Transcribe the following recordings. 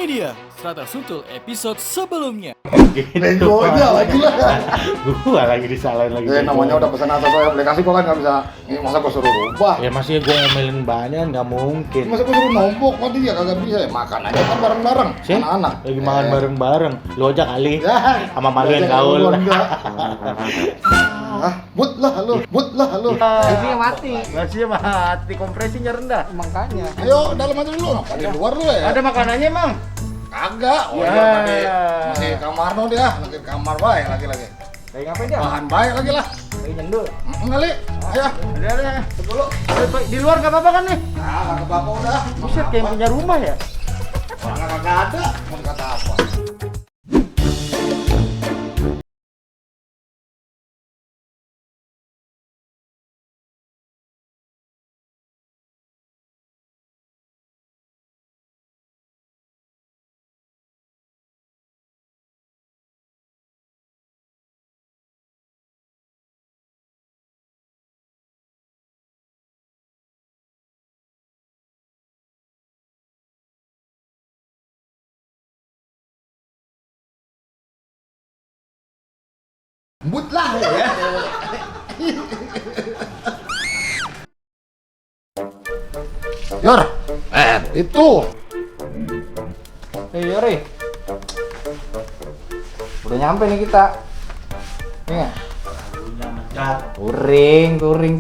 Ini dia Strata Suntul episode sebelumnya. Bego aja lagi lah. Gua lagi disalahin lagi. Namanya udah pesan atas saya aplikasi gua kan nggak bisa. Ini masa gua suruh rubah. Ya masih gua ngomelin banyak nggak mungkin. Masa gua suruh nombok mah dia kagak bisa ya. Makan aja kan bareng-bareng. Sih, Anak-anak. lagi makan bareng-bareng. Lu aja kali. Ya. Sama malu yang gaul. Mut lah lu. Ini mati. Masih mati, kompresinya rendah. Makanya. Ayo dalam aja dulu. Apa di luar dulu ya? Ada makanannya, Mang? Kagak. Oh Ya. iya masih kamar no dia. Lagi kamar baik lagi. Lagi ngapain dia? Bahan baik lagi lah. Lagi nyendul. Kali. Ayo. Ada. Dulu. Di luar nggak apa-apa kan nih? Nah, kagak apa-apa udah. Buset, kayak punya rumah ya? Orang kagak ada. Mau dikata apa? Mut lah ya. Yor, itu. Yori. Udah nyampe nih kita. Nih. Touring. Turun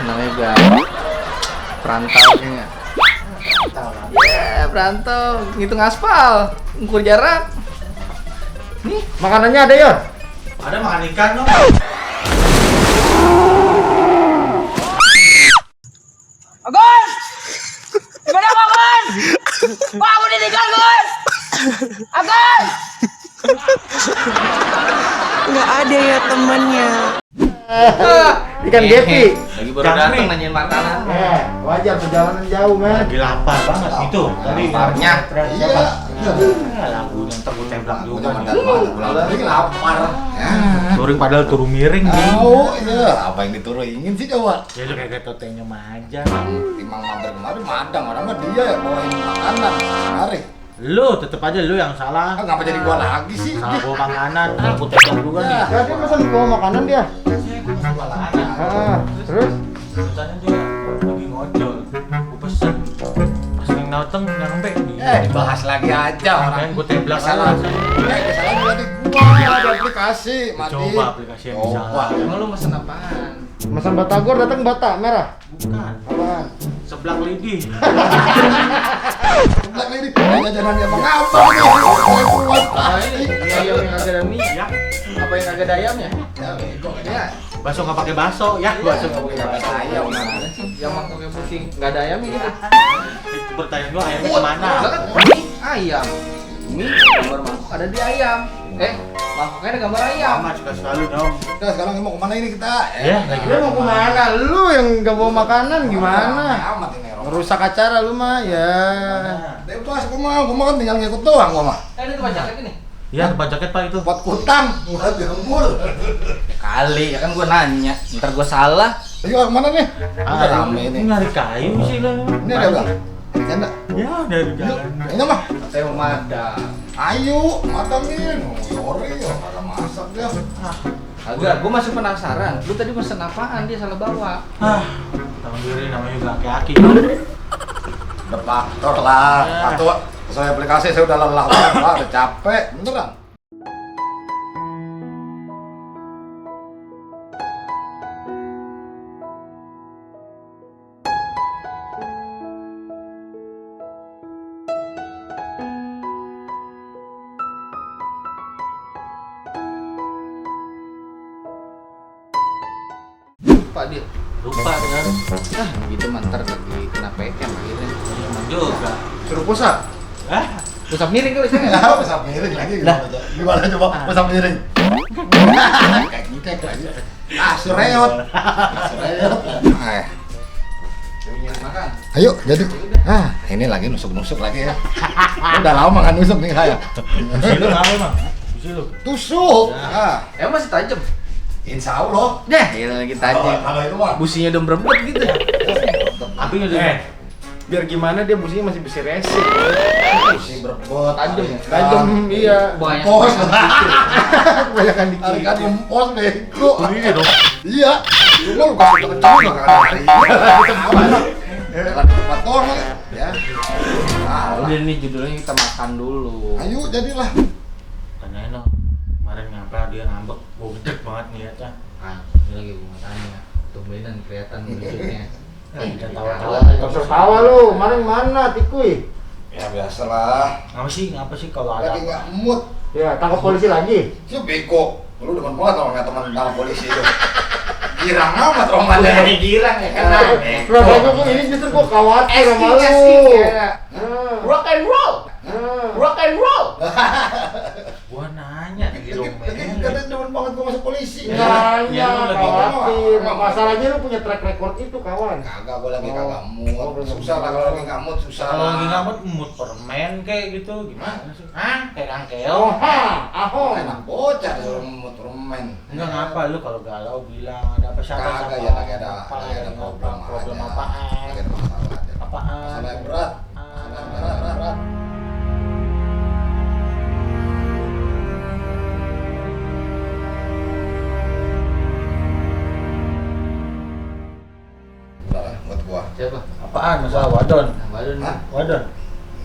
Namanya guys. Perantau ini. Ya, perantau. Ngitung aspal. Ukur jarak. Nih, makanannya ada, Yor? Ada makan ikan dong. Agus! Gimana Agus? Pak, aku ditinggal Gus! Agus! Nggak ada ya temennya. Ikan gepi. lagi baru datang nanyain makanan. Wajar perjalanan jauh, men. Lagi lapar banget itu. Tadi Laparnya. Iya. lagu yang terus templak juga. Ini lapar. Touring padahal turun miring nih. Tahu, iya. Apa yang diturunin sih coba? Ya lu kayak totenya aja. Timang mampir kemarin madang orang mah dia ya bawain makanan. Mari. Lu tetep aja lu yang salah. Ngapa jadi gua lagi sih? Salah bawa makanan, aku templak juga nih. Ya, dia pesan bawa makanan dia. Gua lagi. Terus? Pesannya dia lagi ngojol. Gua pesen. Pas yang dateng nyampe nih. Dibahas lagi aja orang. Kan gua templak Salah. salah. Kesalahan juga di gua ada aplikasi. Mati. Coba aplikasi yang bisa. Emang lu mesen apaan? Pesan batagor datang bata merah. Bukan. Apaan? Seblak lidi. Sebelah ini jajanan dia emang apa nih? Apa ini? Mie ayam yang kagak ada mie? Ya. Apa yang kagak ada ayamnya? Ya, bego. Ya. Bakso nggak pakai bakso, ya. Bakso nggak pakai Nggak bakso. ada ayam mana sih? Yang mangkoknya putih nggak ada ayamnya gitu? Itu pertanyaan gua ayamnya kemana? Lah kan mie ayam. Mie gambar mangkok ada di ayam. Mangkoknya ada gambar ayam. Sama suka selalu dong. Udah sekarang mau kemana ini kita? Ya, lagi Lu mau kemana? Lu yang gak bawa makanan gimana? Amat ini orang. Ngerusak acara lu mah ya. Bebas gua mah kan tinggal ngikut doang gua mah. Ini tuh jaket ini. Ya, tempat jaket Pak itu. Buat kutang, buat jambul. Kali ya kan gua nanya. Ntar gua salah. Ayo kemana nih? Udah rame ini. Nyari kayu sih lu. Ini ada enggak? Canda. Ya, dari jalan. Ini mah. Saya mau madang. Ayo, matangin. Sore ya, kagak masak dia. Agak, gua masih penasaran. Lu tadi pesen apaan? Dia salah bawa. Tahu diri namanya juga aki-aki. Udah faktor lah. Atau saya aplikasi saya udah lelah banget lah, udah capek, beneran. Lupa dia. Lupa kan. Gitu mantar lagi kena PM akhirnya. Emang juga. Suruh pusat. Pusat miring kali saya. Ya, pusat miring lagi gimana coba pusat miring. Kayak gitu lagi. Sureot. Makan. Ayo, jadi. Ini lagi nusuk-nusuk lagi ya. Udah lama nggak nusuk nih saya. Busi lu ngapain, Bang? Busi lu. Tusuk. Emang masih tajam? Insya Allah. Deh, gila lagi tajam. Kalau itu mah. Businya udah berebut gitu. Apinya dia. biar gimana dia businya masih bisa racing. Si berbot Tajam ya? Tajam, iya. Banyak. Pos. Kebanyakan di Hari kiri. kan ngempos bego. Iya dong. Iya. Lu lu kasih kencang enggak ada hari. Kan tempat doang ya. Ah, udah nih judulnya kita makan dulu. Ayo jadilah. Tanyain dong. Kemarin ngapa dia ngambek, gua gede banget niatnya. Ah, ini lagi gua tanya. Tumbenan kelihatan wujudnya. Kita tawa-tawa. Terus tawa lu, kemarin mana Tikuy? Ya biasalah. Ngapa sih kalau ada Lagi enggak mood. Ya, tangkap polisi lagi. Si bego. Lu demen banget sama kayak teman dalam polisi itu. Girang amat romannya. girang ya kan? Makanya gua ini justru gua khawatir sama lu. Rock and roll. Rock and roll. Gua nanya gitu, men. Katanya demen banget gua masuk polisi. Nanya, Ya, lu lagi khawatir. ngomong. Masalahnya lu punya track record itu, kawan. Kagak, gua lagi kagak Oh, mood. belum. Susah lah kalau lagi enggak mood, susah. Kalau lagi lah. ngamut mood permen kayak gitu gimana sih? Hah? Kayak rangkeo? Oha, ahong. Enak bocah disuruh mood permen. Enggak ngapa lu kalau galau bilang ada apa siapa Kagak ya, lagi ada problem aja. apaan? Lagi ada masalah aja. Apaan? Masalah yang berat. Masalah yang berat. Udah lah, buat gua. Siapa? Apaan masalah wadon? Nah, badan. Hah? Wadon.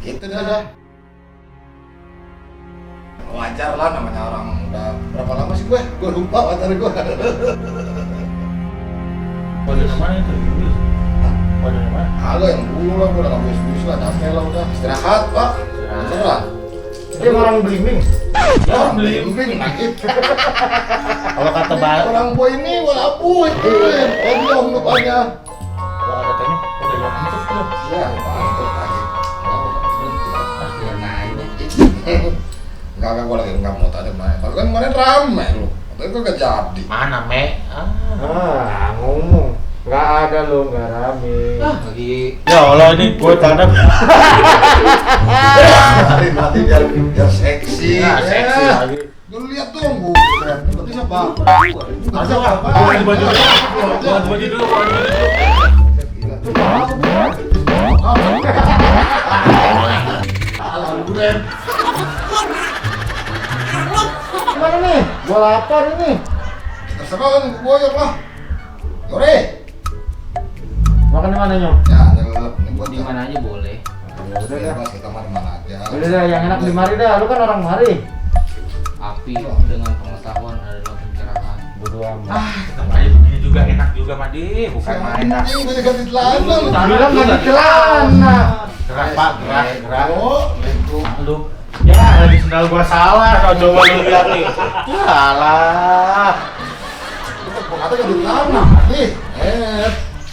Gitu dah. Wajar lah namanya orang udah berapa lama sih gue? Gue lupa wajar gue. Wadon yang mana itu? Wadon yang mana? Agak yang dulu lah, gue udah gak bis lah, capek lah udah. Istirahat pak. Istirahat. Dia orang belimbing. Ya, belimbing sakit. Kalau kata Bang, Orang gue ini walaupun omong lupanya. kalau kata tanya udah yang itu tuh. Ya, pantuk lagi. Dia nanya. Enggak, gue lagi enggak mau tanya main. Tapi kan kemarin rame lu. Tapi gue gak jadi. Mana me? Ah, ngomong. Nggak ada lo, nggak rame. Lagi. Ya Allah ini gue tanda. Nanti biar seksi. Ya seksi lagi. Lu lihat dong, Bu. Berarti siapa? Masa apa? Ganti baju dulu. Ganti baju dulu. Alhamdulillah. Gimana nih? Gua lapar ini. Terserah kan boyok lah. Yore. Makan di mana nyok? Ya, nyelep nih buat Di mana aja boleh. Ya udah dah. Bebas kita mah di mana aja. Udah dah, yang enak di mari dah. Lu kan orang mari. Api dengan pengetahuan adalah pencerahan. Bodo amat. Tetap aja begini juga enak juga Madi, bukan main dah. Ini gue ganti celana lu. Bilang nggak di celana. Gerak Pak, gerak. Oh, bego. Lu ya lagi sendal gua salah, coba lu lihat nih. Yalah. Gua kata ganti celana. Nih,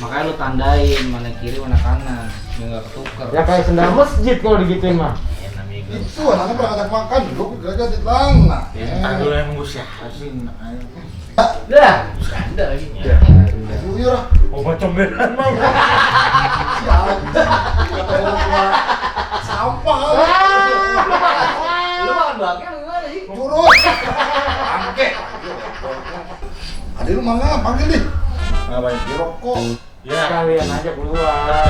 Makanya lu tandain mana kiri mana kanan biar nggak ketuker. Ya kayak sendal masjid kalau digituin mah. Enak nih gua. itu anaknya berangkat makan, lu kira ganti celana. Entar dulu yang gue siasin. Dah. Ada lagi. Ya. Buyur ah. Oh comberan mah. Sialan. Kata orang tua. Sampah kali. Lu makan bangke lu gimana sih? Curut. Bangke. Adik lu mana? Panggil deh. Ngapain? Di rokok. Ya. Kalian aja keluar.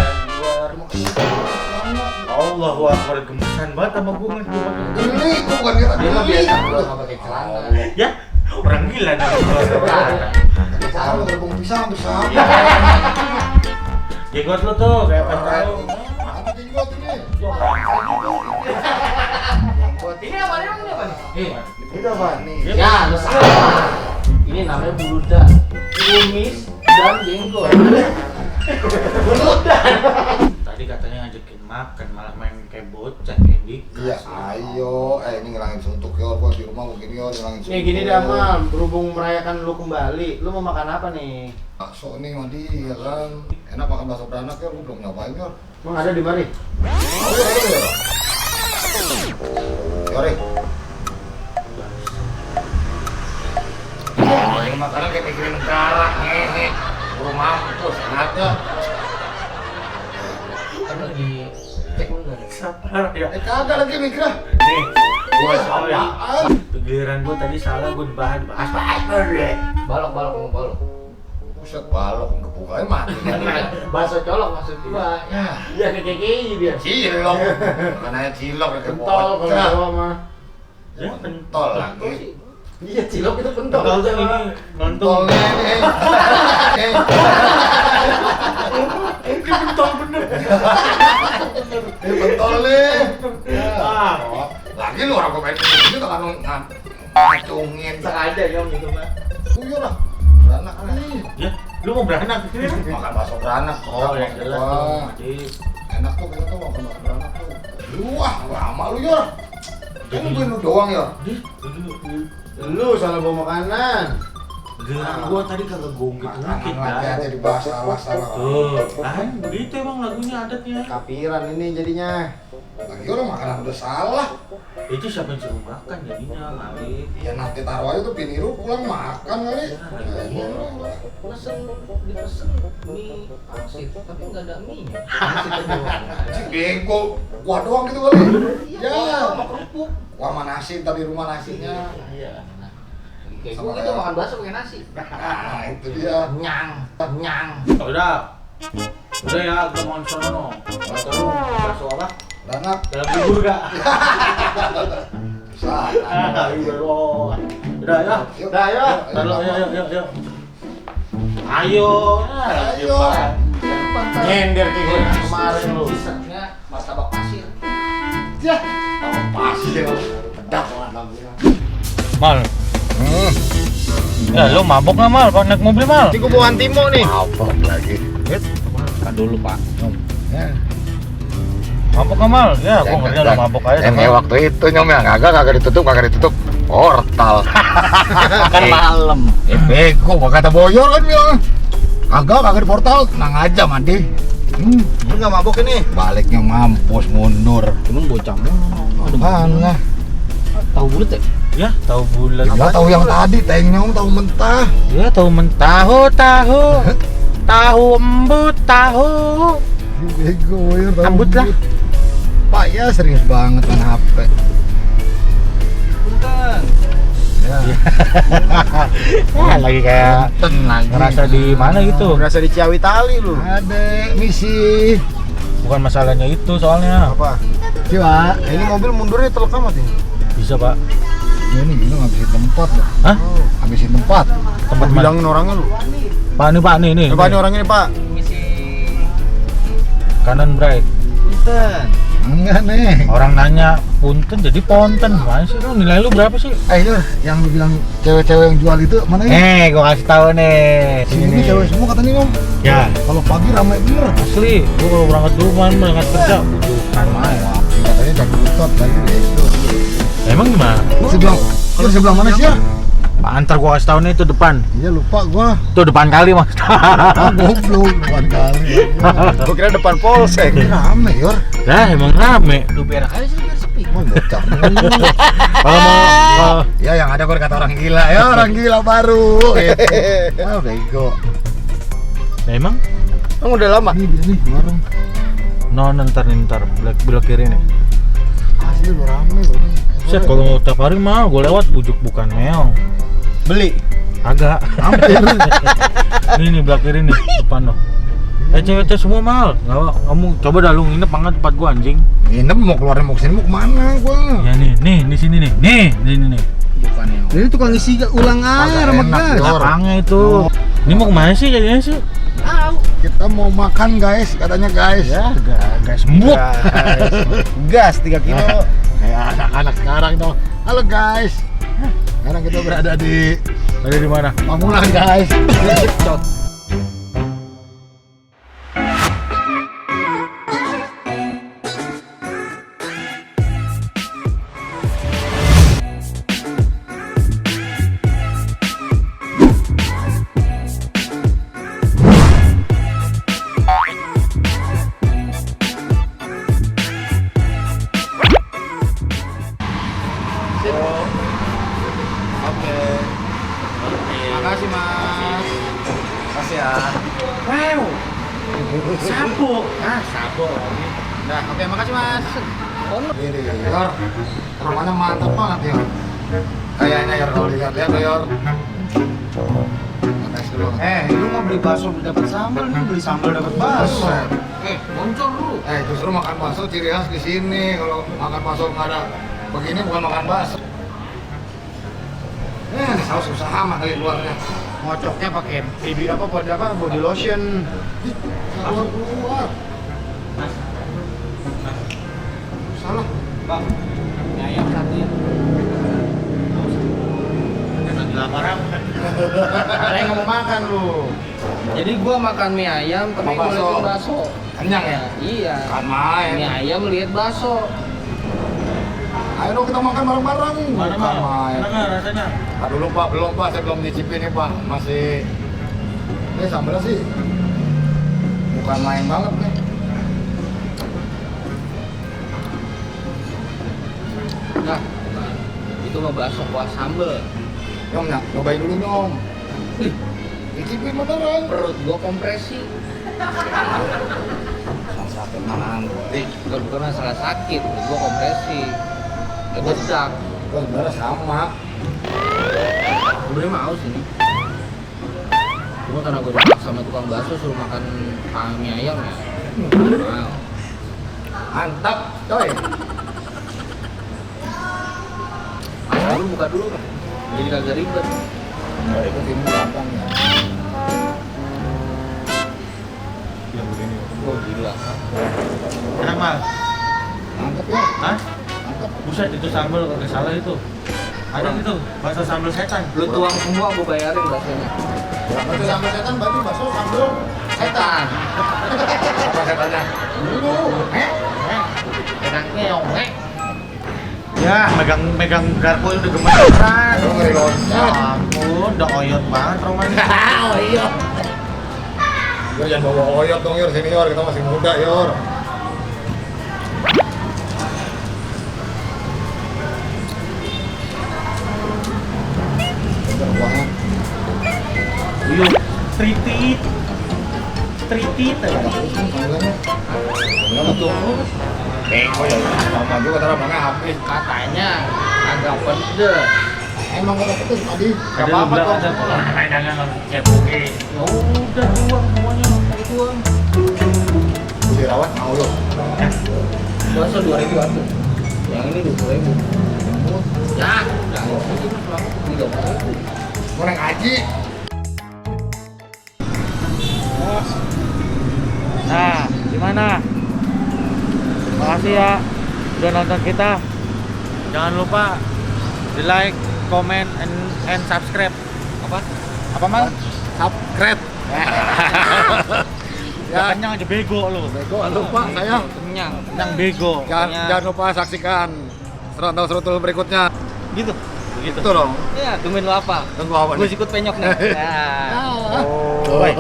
Allahu Akbar, gemesan banget sama gue nggak gue pakai. Geli, gua bukan kata Dia mah geli. biasa keluar nggak pakai celana. Ya, orang gila dah Cara terbang pisang besar. jenggot lu tuh kayak pentau. Apa jenggot ini? Ini apa nih? Ini apa nih? Itu apa? Nih. Ya, lu salah. Ini namanya buludan. Kumis dan jenggot. Buludan. Tadi katanya ngajakin makan malah main kayak bocah kayak Iya, ayo. Ini ngilangin suntuk ya. Gua di rumah begini ya, ngilangin suntuk. Nih gini dah Mal, berhubung merayakan lu kembali, lu mau makan apa nih? Bakso nih Madi, ya kan. Enak makan bakso beranak ya, gua belum nyobain ya. Emang ada di mari? Ada ya. Yore. Ini makanan kayak mikirin negara, ngehe. Buru mampus, enaknya. Kan lagi cek bener. sabar ya. Kagak lagi mikir ah. Nih, gua salah. Apaan? Giliran gua tadi salah gua bahas Balok mau balok. Buset, balok kebukain mati. Bakso colok maksud gua. Ya kekei dia. Cilok. Karena cilok kayak Pentol kalau Jawa mah. Ya pentol lagi. Iya, cilok itu pentol. Tahu kan ini nonton. Pentol nih. Ini pentol bener. Ini pentol nih. Ah, Lagi lu orang pemain ini kan ngacungin. Sengaja Yom itu mah. Iya lah. Beranak nih. ya, lu mau beranak sini? Makan bakso beranak. Oh, yang jelas Wah, dong. Jadi, enak tuh kita tuh makan bakso beranak tuh. Wah, lama lu Yor. Ini lu doang Yor. Lu salah bawa makanan. gerak gua tadi kagak gonggit Makanan mungkin lagi aja kan. dibahas salah-salah. Tuh, kan begitu emang lagunya adatnya. Kapiran ini jadinya. Lagi orang makanan udah salah. Itu siapa yang suruh makan jadinya, Malik? Ya nanti taruh aja tuh biniru pulang makan kali. Pesen dipesen mie pangsit tapi nggak ada mie-nya. Pangsit doang. Si bego, kuah doang gitu kali. Iya, Ya, sama kerupuk. kuah sama nasi tadi rumah nasinya. Iya. Kayak gua gitu makan bakso pakai nasi. Nah, itu dia. Nyang. Udah ya, kita mau sono. Terus bakso apa? Beranak. Dalam bubur gak? Salah. Udah ya. Udah ya. Taruh, yuk. Ayo. Ayo. Nyender kayak gue kemarin lu. Dessertnya martabak pasir. Ya, sama pasir. Pedap banget. Mal. Ya lu mabok nggak Mal? Kalau naik mobil Mal? Ini gue bawa Antimo nih. Mabok lagi. Kan dulu Pak. Ya. Mabok nggak Mal? Ya, gua ngerti lu mabok aja. Yang kayak waktu itu nyom ya, kagak ditutup. Portal. Kan malam. Bego, gua kata boyor kan bilang. Kagak di portal, tenang aja mandi. Lu nggak mabok ini? Baliknya mampus mundur. Cuman bocah mulu. Mana? Tahu bulat ya? Ya, tahu bulat. Gua tahu yang tadi, teh nyom tahu mentah. Ya, tahu mentah. Tahu embut, tahu. Bego, boyor tahu. Ambut lah. Pak ya serius banget main HP. Punten. Ya. Wah, lagi kayak Punten lagi. ngerasa di mana gitu. Berasa di Ciawi Tali lu. Ada misi. Bukan masalahnya itu soalnya. Apa? Coba. Ini mobil mundurnya telek amat ini. Bisa, Pak. Ini gila ngabisin tempat loh. Hah? Habisin tempat. Tempat mana? Bilangin orangnya lu. Pak, nih. Pak ini orangnya nih, Pak. Misi Kanan bright. punten. Enggak nih. Orang nanya punten jadi ponten. Mana sih lu? Nilai lu berapa sih? Yor, yang lu bilang cewek-cewek yang jual itu mana ya? Gua kasih tahu nih. Sini cewek semua katanya Om. Ya, Kalau pagi ramai bener. asli. Gua kalau berangkat dulu berangkat kerja butuhkan main. Katanya jadi utot lagi itu. Emang gimana? Sebelah mana sih ya? Antar gua kasih tahu nih itu depan. Iya lupa gua. Tuh depan kali mas. Goblok bukan kali. Gua kira depan polsek. Rame Yor. Lah emang rame. Lu berak aja sih biar sepi. Mau bocah. Kalau mau Ya yang ada gua kata orang gila ya, orang gila baru. Gitu. Ah bego. nah, emang Emang udah lama? Ini dia nih warung. ntar belok kiri nih. Asli lu rame loh. Set kalau tiap hari mah gua lewat bujuk bukan meong. Beli. Agak. Hampir. Nih belok kiri nih depan loh. Cewek-cewek semua mal. Kamu coba dah lu nginep banget tempat gua anjing. Nginep mau keluarin mau kesini mau kemana gua? Ya nih di sini nih. Nih. Bukan yang Ini tukang isi ulang air sama enak, gas. Yor. Lapangnya itu. Ini mau kemana sih jadinya sih? Kita mau makan guys, katanya guys. Ya, gak sembuh. Gas 3 kilo. Kayak anak-anak sekarang dong. Halo guys. Sekarang kita berada di Ada di mana? Pamulang guys. Makasih, Mas. Makasih ya. Wow. Sabu. Sabo. Nah, oke, makasih, Mas. Ini Yor. Rumahnya mantap banget Yor. Kayaknya Yor kalau lihat-lihat Yor. Tes dulu. Lu mau beli bakso dapat sambal, nih beli sambal dapat bakso. Moncor lu. Justru makan bakso ciri khas di sini. Kalau makan bakso nggak ada begini bukan makan bakso. Ini saus susah amat dari luarnya. Ngocoknya pakai body lotion. Keluar. Salah. Bang, mie ayam satu ya. Laparan. Ada yang mau makan lu. Jadi gua makan mie ayam tapi Sama gua bakso. liatin bakso. Kenyang ya? Iya. Kan main. Mie ayam lihat bakso. Ayo dong kita makan bareng-bareng. Mana Bukan mal? main. Mana nggak rasanya? Aduh lupa, belum Pak, saya belum nyicipin nih Pak. Masih ini sambalnya sih bukan main banget nih. Nah, itu mah bakso kuah sambel. Nyom, cobain dulu Nyom. Ih, Nyicipin beneran. perut gua kompresi. Sakit nahan. Bukan masalah sakit, perut gua kompresi. Ngebedak. Itu sebenarnya sama. Udah mau sini. Cuma karena gue dipaksa sama tukang bakso suruh makan mie ayam ya. Mau. Mantap, coy. Masa lu buka dulu. Jadi kagak ribet. Oh, itu sini gampang ya. Oh gila. Enak mal. Mantap ya. Hah? Mantap. Buset itu sambal kagak salah itu. Ada itu bakso sambal setan. Lu tuang semua gue bayarin baksonya. Bakso sambal setan berarti bakso sambal Setan. apa setannya? Dulu. Enaknya yang Ya, megang garpu udah gemeteran. Lu ngeri loncat. Ya ampun, udah oyot banget romanya. Oh iya. Yor jangan bawa oyot dong Yor, senior kita masih muda Yor. Buahnya Yuk, tritit. Tritit aja. terus kan sambalnya. Enggak betul. Bego ya, sama juga ntar abangnya habis. katanya agak pedes. Emang kagak pedes tadi. Ada Gak apa-apa beberapa kok. jangan cepoke. Ya udah tuang semuanya, pakai tuang. Dirawat mau lo. Bakso 2.000 atuh. Yang ini 20.000. Ya, jangan ini selama 30.000. Mau naik haji. Nah, gimana? Makasih ya udah nonton kita. Jangan lupa di like, comment, and subscribe. Apa? Apa mal? Subscribe. Ya kenyang aja bego lu. Bego lupa saya. Kenyang. Kenyang bego. Jangan lupa saksikan serotol berikutnya. Gitu. Begitu. Itu dong. Ya, tungguin lu apa? Tunggu apa Gue nih? ikut penyok nih. Ya. Baik.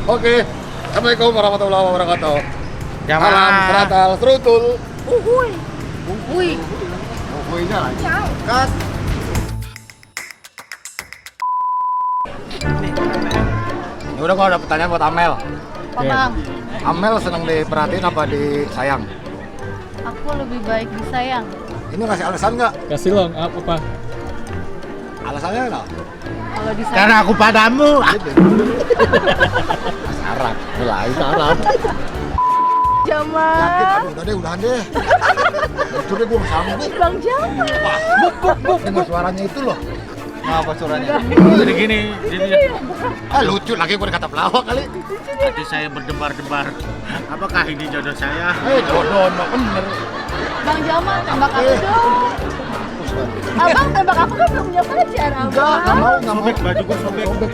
Oke. Assalamualaikum warahmatullahi wabarakatuh. Jangan Salam seratal serutul. Uhuy. Uhuinya lagi. Cut. Ya udah, gua ada pertanyaan buat Amel. Apa bang? Amel senang diperhatiin apa disayang? Aku lebih baik disayang. Ini ngasih alasan nggak? Kasih long, apa? Alasannya nggak? Kalau disayang. karena aku padamu. Sarap, mulai sarap. Yakin, Jamal. aduh udah deh, udahan deh. Itu deh gua nggak sanggup. Bang Jamal. Dengar suaranya itu loh. Apa suaranya? Jadi gini, jadinya Ah lucu lagi gua dikata pelawak kali. hati saya berdebar-debar. Apakah ini jodoh saya? Jodoh, bener. Bang Jamal tembak aku dong. Abang tembak aku kan belum punya pacar, Enggak abang. mau, nggak mau. Sobek baju gua sobek. Sobek.